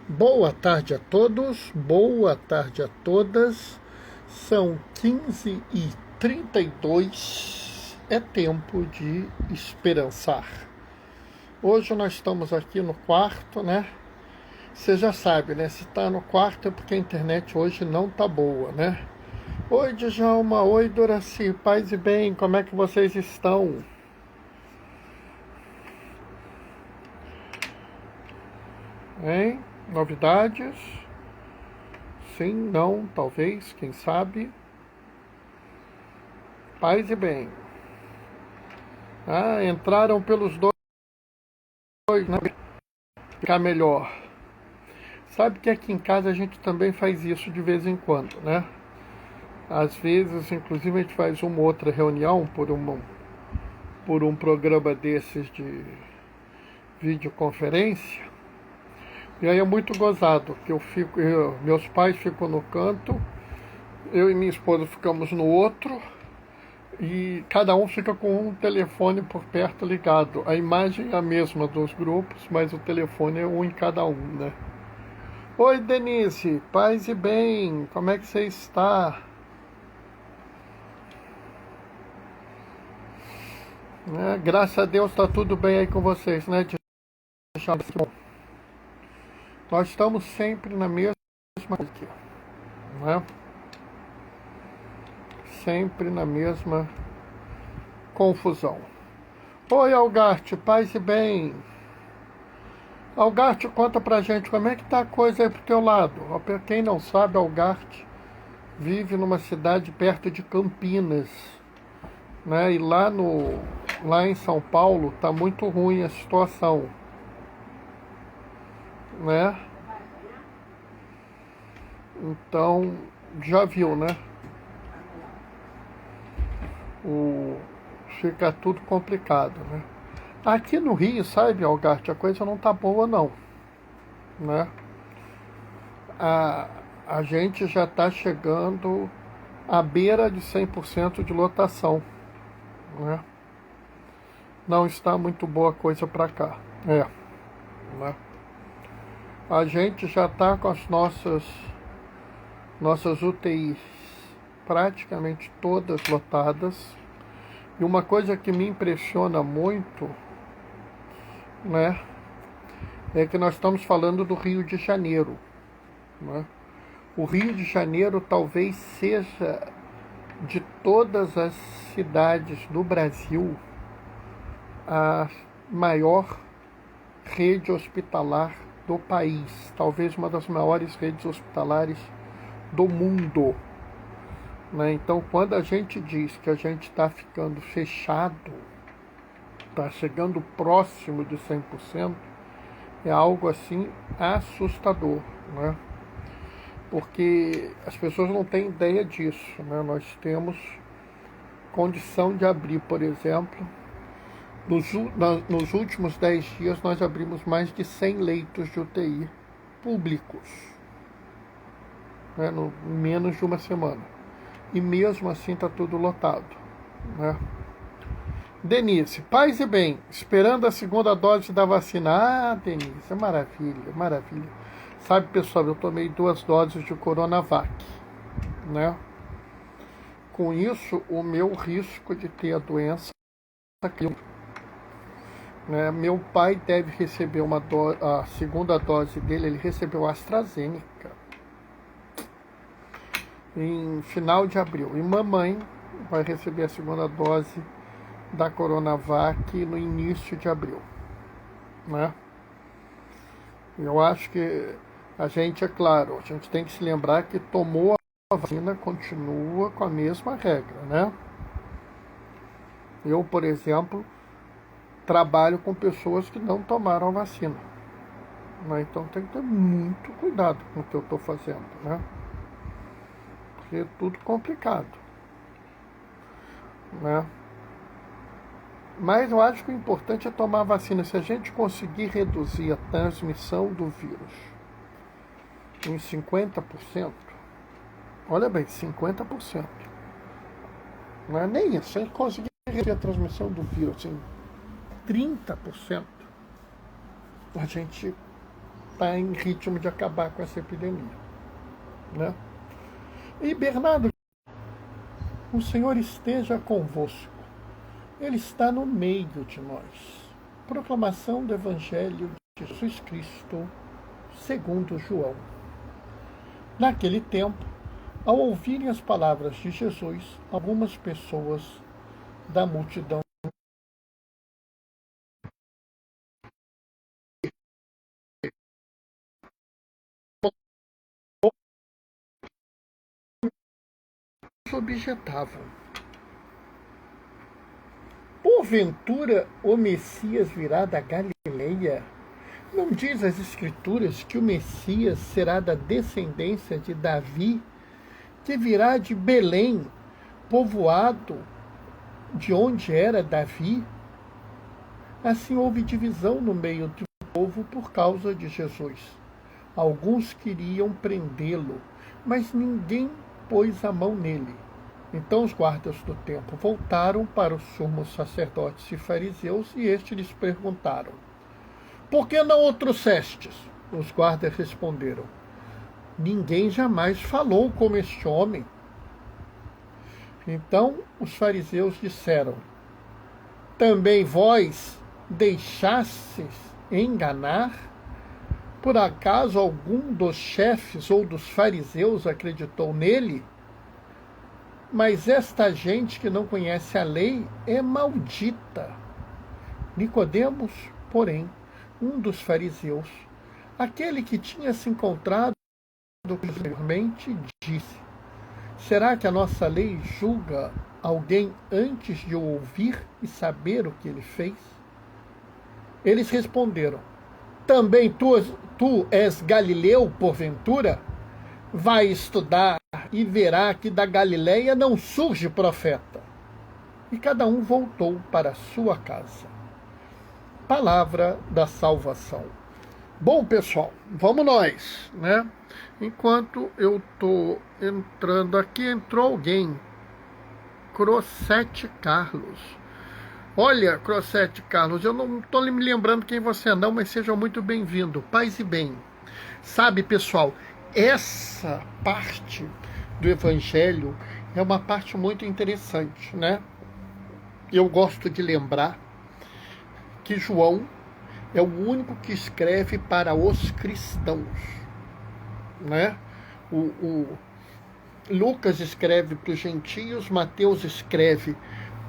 Boa tarde a todos, boa tarde a todas. São 15h32, é tempo de esperançar. Hoje nós estamos aqui no quarto, né? Você já sabe, né? Se está no quarto é porque a internet hoje não tá boa, né? Oi, Djalma, oi, Doraci, paz e bem, como é que vocês estão? Hein? Novidades? Sim, não, talvez, quem sabe? Paz e bem. Ah, entraram pelos dois, né? Ficar melhor. Sabe que aqui em casa a gente também faz isso de vez em quando, né? Às vezes, inclusive, a gente faz uma outra reunião por um programa desses de videoconferência. E aí é muito gozado, que meus pais ficam no canto, eu e minha esposa ficamos no outro, e cada um fica com um telefone por perto ligado. A imagem é a mesma dos grupos, mas o telefone é um em cada um, né? Oi, Denise, paz e bem, como é que você está? Graças a Deus está tudo bem aí com vocês, né? Nós estamos sempre na mesma coisa, né? Sempre na mesma confusão. Oi, Algarte, paz e bem. Algarte, conta pra gente como é que tá a coisa aí pro teu lado. Pra quem não sabe, Algarte vive numa cidade perto de Campinas, né? E lá em São Paulo tá muito ruim a situação, né? Então, já viu, né? Fica tudo complicado, né? Aqui no Rio, sabe, Algarte, a coisa não tá boa não, né? A gente já está chegando à beira de 100% de lotação, né? Não está muito boa coisa para cá, né? A gente já está com as nossas UTIs praticamente todas lotadas. E uma coisa que me impressiona muito, né, é que nós estamos falando do Rio de Janeiro, né? O Rio de Janeiro talvez seja, de todas as cidades do Brasil, a maior rede hospitalar do país, talvez uma das maiores redes hospitalares do mundo, né? Então, quando a gente diz que a gente está ficando fechado, está chegando próximo de 100%, é algo assim assustador, né? Porque as pessoas não têm ideia disso, né? Nós temos condição de abrir, por exemplo, nos últimos 10 dias nós abrimos mais de 100 leitos de UTI públicos, né? No menos de uma semana. E mesmo assim está tudo lotado, né? Denise, paz e bem, esperando a segunda dose da vacina. Ah, Denise, maravilha, maravilha. Sabe, pessoal, eu tomei 2 doses de Coronavac, né? Com isso, o meu risco de ter a doença caiu, né? Meu pai deve receber a segunda dose dele, ele recebeu a AstraZeneca em final de abril. E mamãe vai receber a segunda dose da Coronavac no início de abril, né? Eu acho que a gente, é claro, a gente tem que se lembrar que tomou a vacina, continua com a mesma regra, né? Eu, por exemplo, trabalho com pessoas que não tomaram a vacina, né? Então tem que ter muito cuidado com o que eu estou fazendo, né? Porque é tudo complicado, né? Mas eu acho que o importante é tomar a vacina. Se a gente conseguir reduzir a transmissão do vírus em 50%, olha bem, 50%, não é nem isso, se a gente conseguir reduzir a transmissão do vírus em 30%, a gente está em ritmo de acabar com essa epidemia, né? E Bernardo, o Senhor esteja convosco. Ele está no meio de nós. Proclamação do Evangelho de Jesus Cristo, segundo João. Naquele tempo, ao ouvirem as palavras de Jesus, algumas pessoas da multidão objetavam: porventura o Messias virá da Galileia? Não diz as Escrituras que o Messias será da descendência de Davi, que virá de Belém, povoado de onde era Davi? Assim houve divisão no meio do povo por causa de Jesus. Alguns queriam prendê-lo, mas ninguém pôs a mão nele. Então os guardas do templo voltaram para os sumos sacerdotes e fariseus, e estes lhes perguntaram: por que não o trouxestes? Os guardas responderam: ninguém jamais falou como este homem. Então os fariseus disseram: também vós deixastes enganar? Por acaso algum dos chefes ou dos fariseus acreditou nele? Mas esta gente que não conhece a lei é maldita. Nicodemos, porém, um dos fariseus, aquele que tinha se encontrado anteriormente, disse: será que a nossa lei julga alguém antes de o ouvir e saber o que ele fez? Eles responderam: também tu és Galileu, porventura? Vai estudar e verá que da Galileia não surge profeta. E cada um voltou para a sua casa. Palavra da salvação. Bom, pessoal, vamos nós, né? Enquanto eu estou entrando aqui, entrou alguém. Crossete Carlos. Olha, Crossete Carlos, eu não estou me lembrando quem você é não, mas seja muito bem-vindo. Paz e bem. Sabe, pessoal, essa parte do Evangelho é uma parte muito interessante, né? Eu gosto de lembrar que João é o único que escreve para os cristãos, né? O Lucas escreve para os gentios, Mateus escreve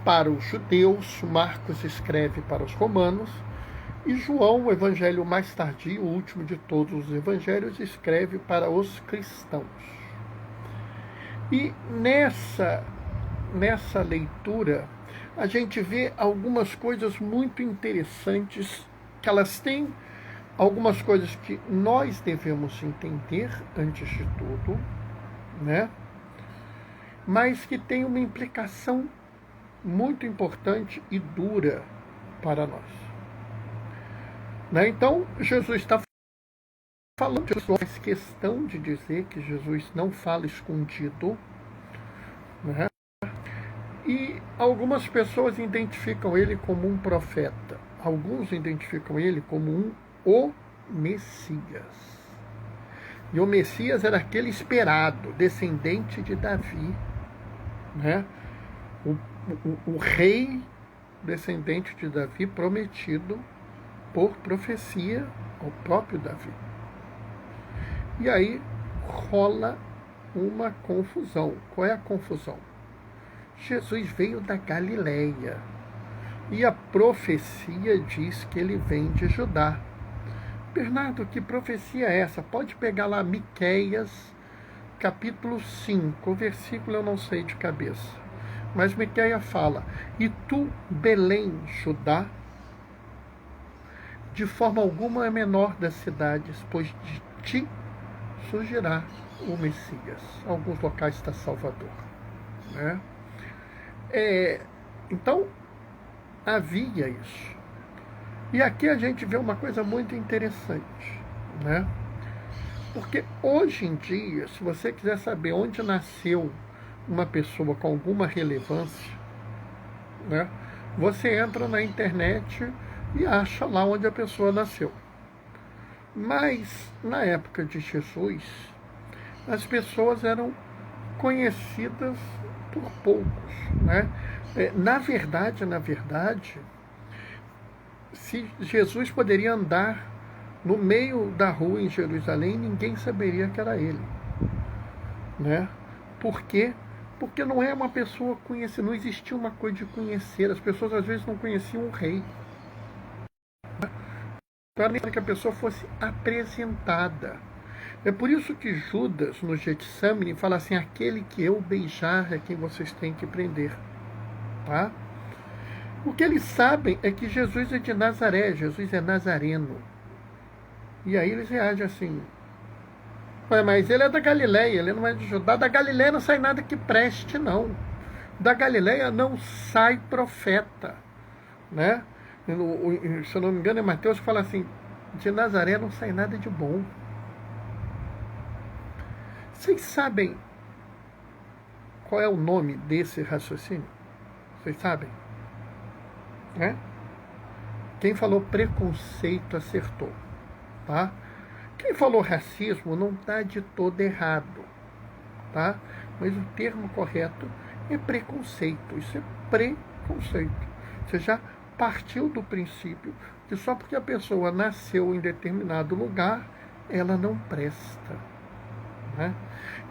para os judeus, Marcos escreve para os romanos, e João, o evangelho mais tardio, o último de todos os evangelhos, escreve para os cristãos. E nessa leitura, a gente vê algumas coisas muito interessantes, que elas têm algumas coisas que nós devemos entender antes de tudo, né? Mas que tem uma implicação muito importante e dura para nós. Né? Então, Jesus está falando, faz questão de dizer que Jesus não fala escondido, né? E algumas pessoas identificam ele como um profeta, alguns identificam ele como o Messias. E o Messias era aquele esperado, descendente de Davi, né? O rei descendente de Davi, prometido por profecia ao próprio Davi. E aí rola uma confusão. Qual é a confusão? Jesus veio da Galileia e a profecia diz que ele vem de Judá. Bernardo, que profecia é essa? Pode pegar lá Miqueias, capítulo 5, o versículo eu não sei de cabeça. Mas Miqueias fala: e tu, Belém, Judá, de forma alguma é menor das cidades, pois de ti surgirá o Messias. Alguns locais está Salvador, né? Então, havia isso. E aqui a gente vê uma coisa muito interessante, né? Porque hoje em dia, se você quiser saber onde nasceu uma pessoa com alguma relevância, né, você entra na internet e acha lá onde a pessoa nasceu. Mas, na época de Jesus, as pessoas eram conhecidas por poucos, né? Na verdade, se Jesus poderia andar no meio da rua em Jerusalém, ninguém saberia que era ele, né? Por quê? Porque não é uma pessoa conhecida, não existia uma coisa de conhecer. As pessoas às vezes não conheciam o rei. Para que a pessoa fosse apresentada. É por isso que Judas, no Getsemane, fala assim: aquele que eu beijar é quem vocês têm que prender. Tá? O que eles sabem é que Jesus é de Nazaré, Jesus é nazareno. E aí eles reagem assim: mas ele é da Galileia, ele não é de Judá. Da Galileia não sai nada que preste, não. Da Galileia não sai profeta, né? Se eu não me engano, é Mateus que fala assim: de Nazaré não sai nada de bom. Vocês sabem qual é o nome desse raciocínio? Vocês sabem? Né? Quem falou preconceito acertou. Tá? Quem falou racismo não está de todo errado. Tá? Mas o termo correto é preconceito. Isso é preconceito. Você já partiu do princípio que só porque a pessoa nasceu em determinado lugar, ela não presta. Né?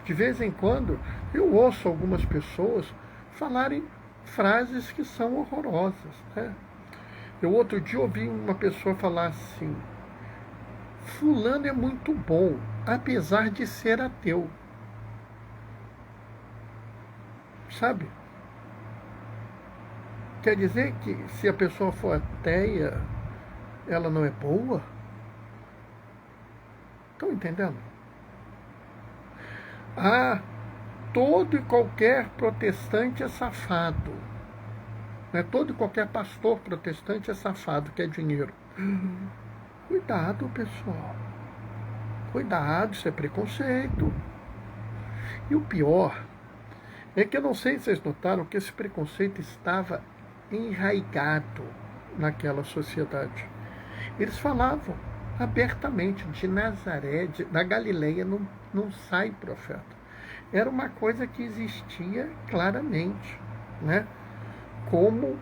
De vez em quando, eu ouço algumas pessoas falarem frases que são horrorosas. Né? Eu outro dia ouvi uma pessoa falar assim: fulano é muito bom, apesar de ser ateu. Sabe? Quer dizer que se a pessoa for ateia, ela não é boa? Estão entendendo? Ah, todo e qualquer protestante é safado. Né? Todo e qualquer pastor protestante é safado, quer dinheiro. Cuidado, pessoal. Cuidado, isso é preconceito. E o pior é que eu não sei se vocês notaram que esse preconceito estava enraizado naquela sociedade. Eles falavam abertamente: de Nazaré, da Galileia não sai profeta. Era uma coisa que existia claramente, né? Como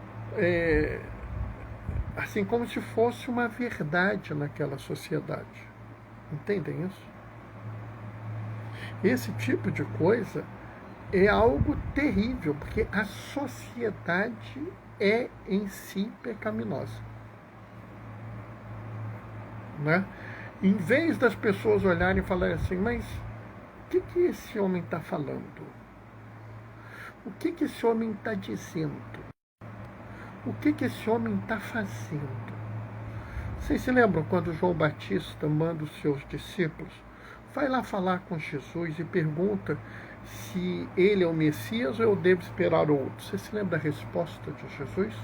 assim, como se fosse uma verdade naquela sociedade. Entendem isso? Esse tipo de coisa é algo terrível, porque a sociedade é em si pecaminosa. Né? Em vez das pessoas olharem e falarem assim: mas o que esse homem está falando? O que esse homem está dizendo? O que esse homem está fazendo? Vocês se lembram quando João Batista manda os seus discípulos? Vai lá falar com Jesus e pergunta se ele é o Messias ou eu devo esperar outro. Você se lembra da resposta de Jesus?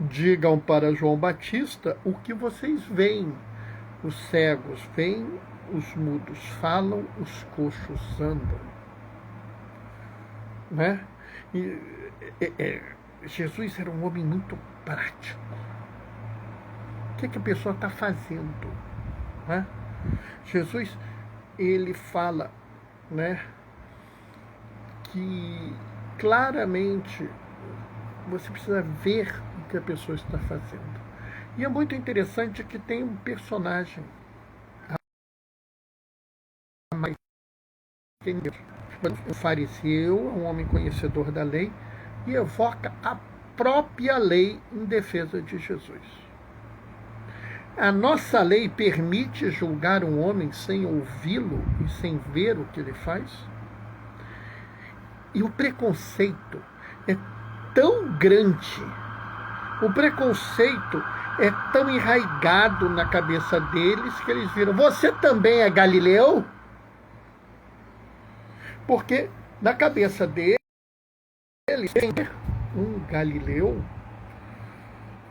Digam para João Batista o que vocês veem. Os cegos veem, os mudos falam, os coxos andam. Né? Jesus era um homem muito prático. O que a pessoa está fazendo? Né? Jesus, ele fala, né, que claramente você precisa ver o que a pessoa está fazendo. E é muito interessante que tem um personagem, um fariseu, um homem conhecedor da lei, e evoca a própria lei em defesa de Jesus. A nossa lei permite julgar um homem sem ouvi-lo e sem ver o que ele faz? E o preconceito é tão grande, o preconceito é tão enraizado na cabeça deles que eles viram: você também é galileu? Porque na cabeça deles, um galileu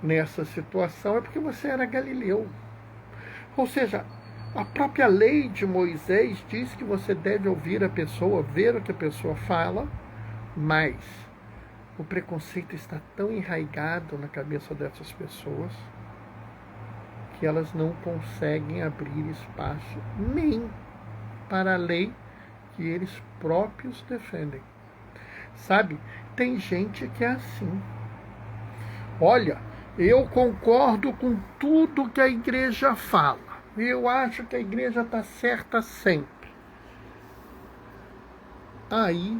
nessa situação é porque você era galileu. Ou seja, a própria lei de Moisés diz que você deve ouvir a pessoa, ver o que a pessoa fala, mas o preconceito está tão enraizado na cabeça dessas pessoas que que elas não conseguem abrir espaço nem para a lei que eles próprios defendem. Sabe, tem gente que é assim. Olha, eu concordo com tudo que a igreja fala. Eu acho que a igreja está certa sempre. Aí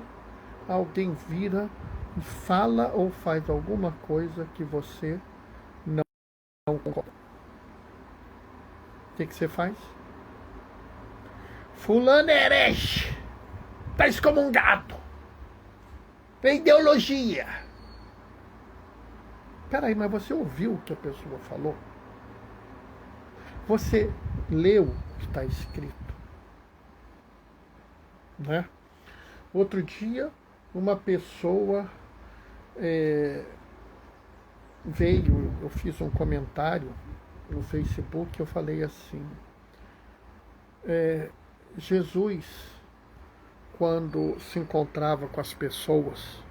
alguém vira e fala ou faz alguma coisa que você não concorda. O que você faz? Fulano é herege, está excomungado, tem ideologia. Peraí, mas você ouviu o que a pessoa falou? Você leu o que está escrito? Né? Outro dia, uma pessoa veio, eu fiz um comentário no Facebook, eu falei assim, Jesus, quando se encontrava com as pessoas,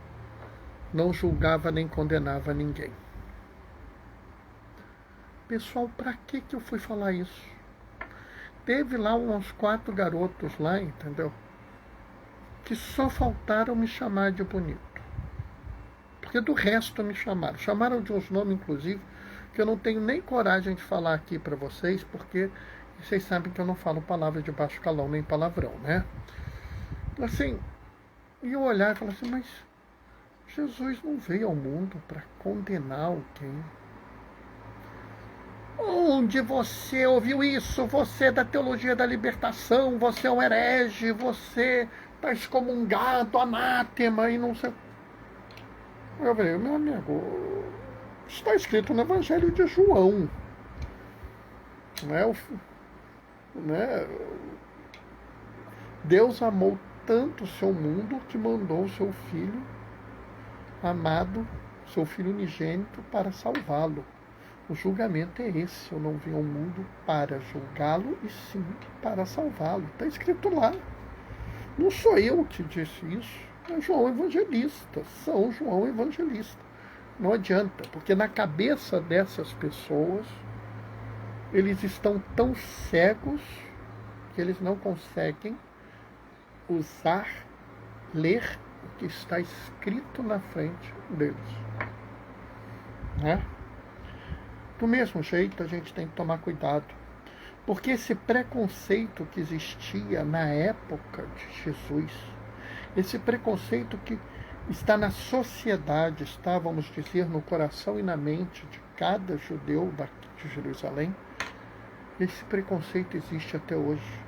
não julgava nem condenava ninguém. Pessoal, para que eu fui falar isso? Teve lá uns 4 garotos lá, entendeu? Que só faltaram me chamar de bonito. Porque do resto me chamaram. Chamaram de uns nomes, inclusive, que eu não tenho nem coragem de falar aqui para vocês, porque vocês sabem que eu não falo palavra de baixo calão, nem palavrão, né? Assim, e eu olhar e falar assim, mas Jesus não veio ao mundo para condenar alguém. Onde você ouviu isso? Você é da teologia da libertação, você é um herege, você está excomungado, anátema e não sei. Eu falei, meu amigo, está escrito no Evangelho de João. Né? Deus amou tanto o seu mundo que mandou o seu filho amado, seu filho unigênito, para salvá-lo. O julgamento é esse. Eu não vim ao mundo para julgá-lo, e sim para salvá-lo. Está escrito lá. Não sou eu que disse isso. É João Evangelista. São João Evangelista. Não adianta, porque na cabeça dessas pessoas, eles estão tão cegos que eles não conseguem usar, ler o que está escrito na frente deles. Né? Do mesmo jeito, a gente tem que tomar cuidado, porque esse preconceito que existia na época de Jesus, esse preconceito que está na sociedade, está, vamos dizer, no coração e na mente de cada judeu de Jerusalém, esse preconceito existe até hoje.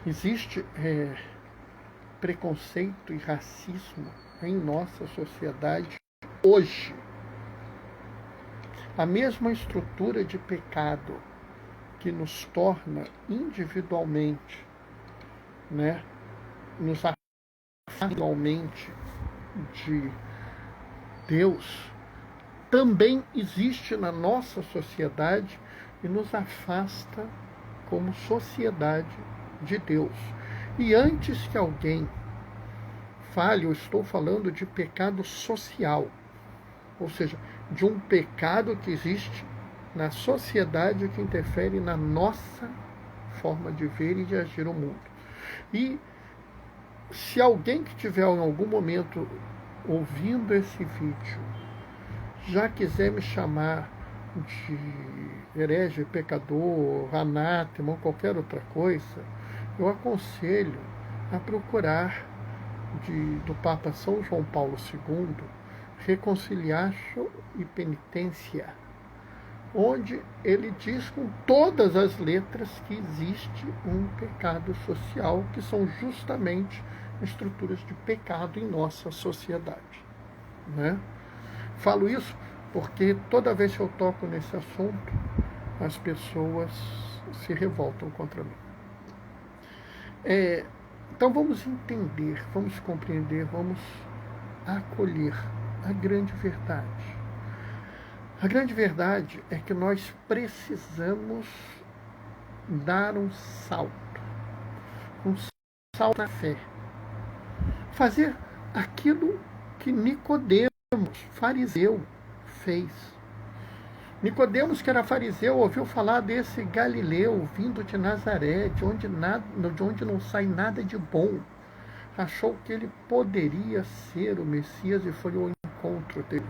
Existe preconceito e racismo em nossa sociedade hoje. A mesma estrutura de pecado que nos torna individualmente, né, nos afasta individualmente de Deus, também existe na nossa sociedade e nos afasta como sociedade de Deus. E antes que alguém fale, eu estou falando de pecado social, ou seja, de um pecado que existe na sociedade que interfere na nossa forma de ver e de agir no mundo. E se alguém que estiver em algum momento ouvindo esse vídeo já quiser me chamar de herege, pecador, anátema ou qualquer outra coisa, eu aconselho a procurar do Papa São João Paulo II Reconciliatio e Penitência, onde ele diz com todas as letras que existe um pecado social, que são justamente estruturas de pecado em nossa sociedade. Né? Falo isso porque toda vez que eu toco nesse assunto, as pessoas se revoltam contra mim. Então vamos entender, vamos compreender, vamos acolher a grande verdade. A grande verdade é que nós precisamos dar um salto na fé. Fazer aquilo que Nicodemos, fariseu, fez. Nicodemos, que era fariseu, ouviu falar desse Galileu vindo de Nazaré, de onde não sai nada de bom. Achou que ele poderia ser o Messias e foi ao encontro dele.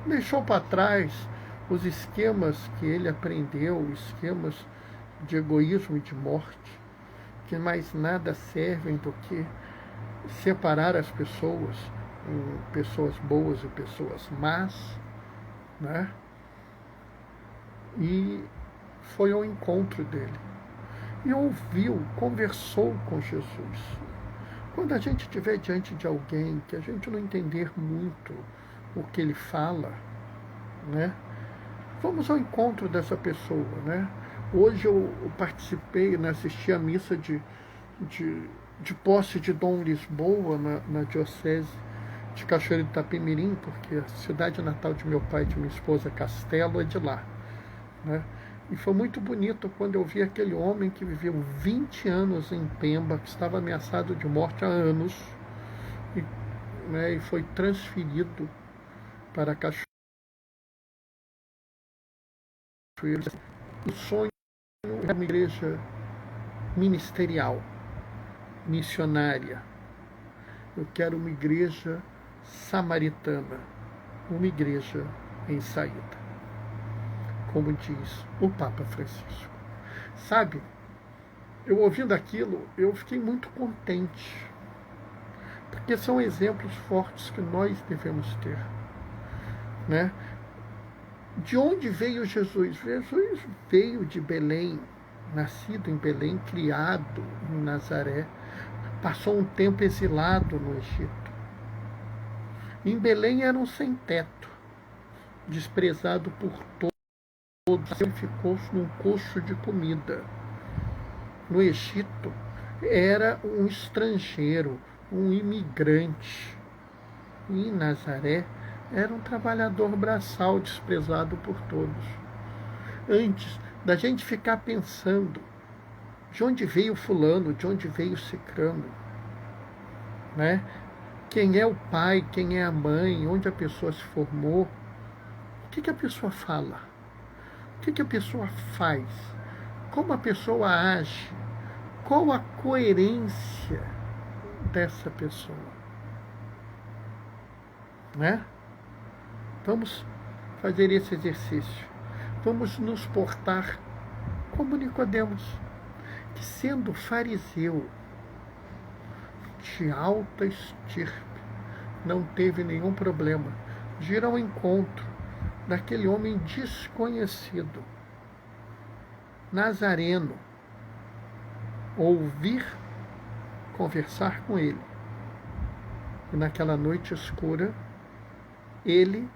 Deixou para trás os esquemas que ele aprendeu, esquemas de egoísmo e de morte, que mais nada servem do que separar as pessoas em pessoas boas e pessoas más, né? E foi ao encontro dele. E ouviu, conversou com Jesus. Quando a gente estiver diante de alguém que a gente não entender muito o que ele fala, né? Vamos ao encontro dessa pessoa, né? Hoje eu participei, né, assisti a missa de posse de Dom Lisboa na Diocese de Cachoeira de Itapemirim, porque a cidade natal de meu pai e de minha esposa, Castelo, é de lá, né? E foi muito bonito quando eu vi aquele homem que viveu 20 anos em Pemba, que estava ameaçado de morte há anos, e foi transferido para Cachoeira. O sonho é uma igreja ministerial, missionária. Eu quero uma igreja samaritana, uma igreja em saída, como diz o Papa Francisco. Sabe, eu ouvindo aquilo, eu fiquei muito contente, porque são exemplos fortes que nós devemos ter, né? De onde veio Jesus? Jesus veio de Belém, nascido em Belém, criado em Nazaré, passou um tempo exilado no Egito. Em Belém era um sem-teto, desprezado por todos, ele ficou num coxo de comida. No Egito era um estrangeiro, um imigrante. E em Nazaré era um trabalhador braçal, desprezado por todos. Antes da gente ficar pensando de onde veio fulano, de onde veio cicrano, né? Quem é o pai, quem é a mãe, onde a pessoa se formou, o que a pessoa fala, o que a pessoa faz, como a pessoa age, qual a coerência dessa pessoa, né? Vamos fazer esse exercício. Vamos nos portar como Nicodemos, que sendo fariseu de alta estirpe, não teve nenhum problema de ir ao encontro daquele homem desconhecido, nazareno, ouvir, conversar com ele. E naquela noite escura, ele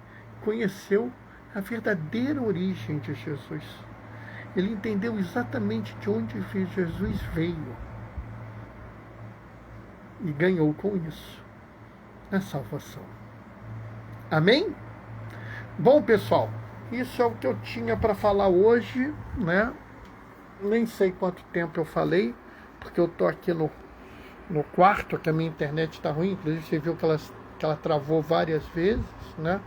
conheceu a verdadeira origem de Jesus. Ele entendeu exatamente de onde Jesus veio e ganhou com isso a salvação. Amém? Bom, pessoal, isso é o que eu tinha para falar hoje, né? Nem sei quanto tempo eu falei, porque eu estou aqui no quarto, que a minha internet está ruim, inclusive você viu que ela travou várias vezes, né?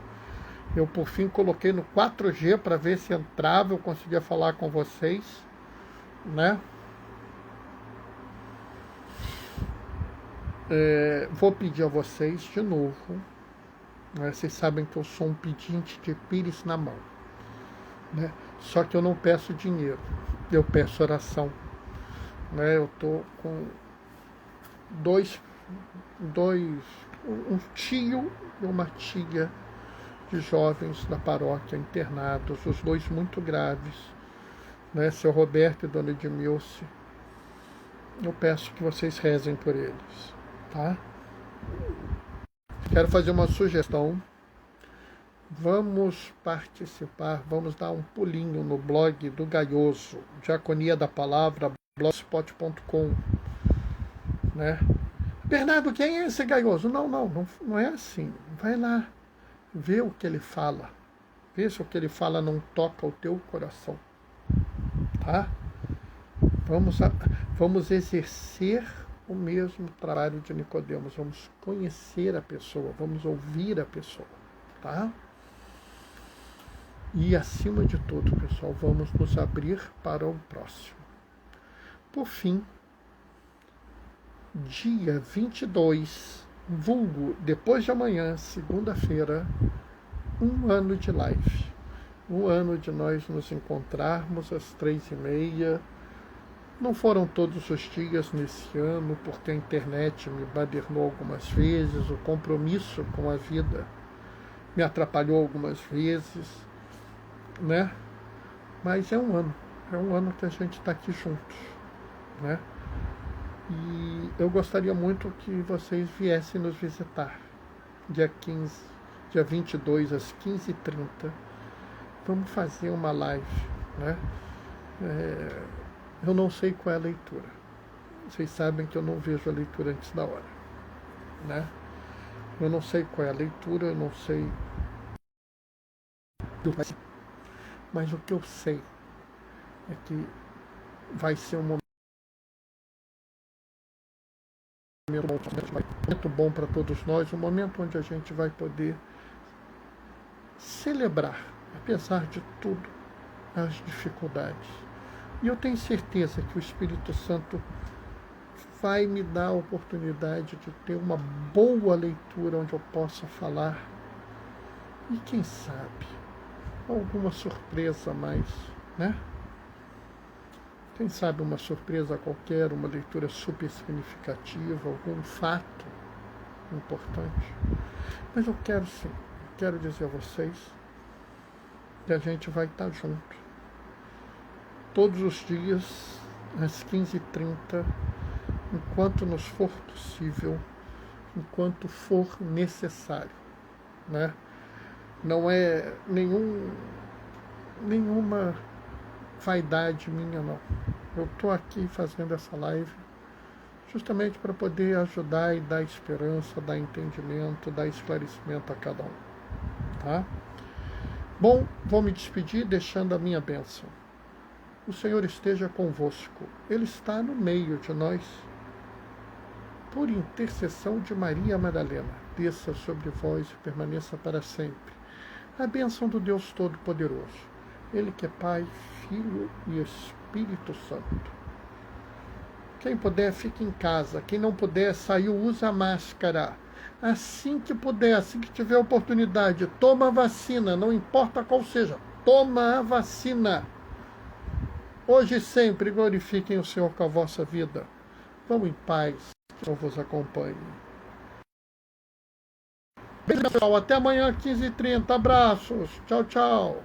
Eu, por fim, coloquei no 4G para ver se entrava, eu conseguia falar com vocês, né? Vou pedir a vocês de novo, né? Vocês sabem que eu sou um pedinte de pires na mão, né? Só que eu não peço dinheiro, eu peço oração, né? Eu estou com um tio e uma tia de jovens da paróquia internados, os dois muito graves, né? Seu Roberto e Dona Edmilce. Eu peço que vocês rezem por eles, tá? Quero fazer uma sugestão. Vamos participar, vamos dar um pulinho no blog do Gaioso, Diaconia da Palavra, blogspot.com, né? Bernardo, quem é esse Gaioso? Não é assim. Vai lá, vê o que ele fala. Vê se o que ele fala não toca o teu coração, tá? Vamos exercer o mesmo trabalho de Nicodemos. Vamos conhecer a pessoa, vamos ouvir a pessoa, tá? E, acima de tudo, pessoal, vamos nos abrir para o próximo. Por fim, dia 22, vulgo, depois de amanhã, segunda-feira, 1 ano de live. 1 ano de nós nos encontrarmos às 3h30. Não foram todos os dias nesse ano, porque a internet me badernou algumas vezes, o compromisso com a vida me atrapalhou algumas vezes, né? Mas é um ano que a gente está aqui juntos, né? E eu gostaria muito que vocês viessem nos visitar, dia 22 às 15h30. Vamos fazer uma live, né? Eu não sei qual é a leitura. Vocês sabem que eu não vejo a leitura antes da hora, né? Eu não sei qual é a leitura, eu não sei do que, mas o que eu sei é que vai ser um momento bom para todos nós, um momento onde a gente vai poder celebrar, apesar de tudo, as dificuldades. E eu tenho certeza que o Espírito Santo vai me dar a oportunidade de ter uma boa leitura onde eu possa falar e, quem sabe, alguma surpresa a mais, né? Quem sabe uma surpresa qualquer, uma leitura super significativa, algum fato importante. Mas eu quero sim, quero dizer a vocês que a gente vai estar junto todos os dias às 15h30, enquanto nos for possível, enquanto for necessário, né? Não é nenhuma vaidade minha, não. Eu estou aqui fazendo essa live justamente para poder ajudar e dar esperança, dar entendimento, dar esclarecimento a cada um, tá? Bom, vou me despedir deixando a minha bênção. O Senhor esteja convosco. Ele está no meio de nós. Por intercessão de Maria Madalena, desça sobre vós e permaneça para sempre a bênção do Deus Todo-Poderoso, Ele que é Pai, Filho e Espírito Santo. Quem puder, fique em casa. Quem não puder, saiu, usa a máscara. Assim que puder, assim que tiver oportunidade, toma a vacina, não importa qual seja, toma a vacina. Hoje e sempre glorifiquem o Senhor com a vossa vida. Vamos em paz, que eu vos acompanhe. Beijo, pessoal. Até amanhã, 15h30. Abraços. Tchau, tchau.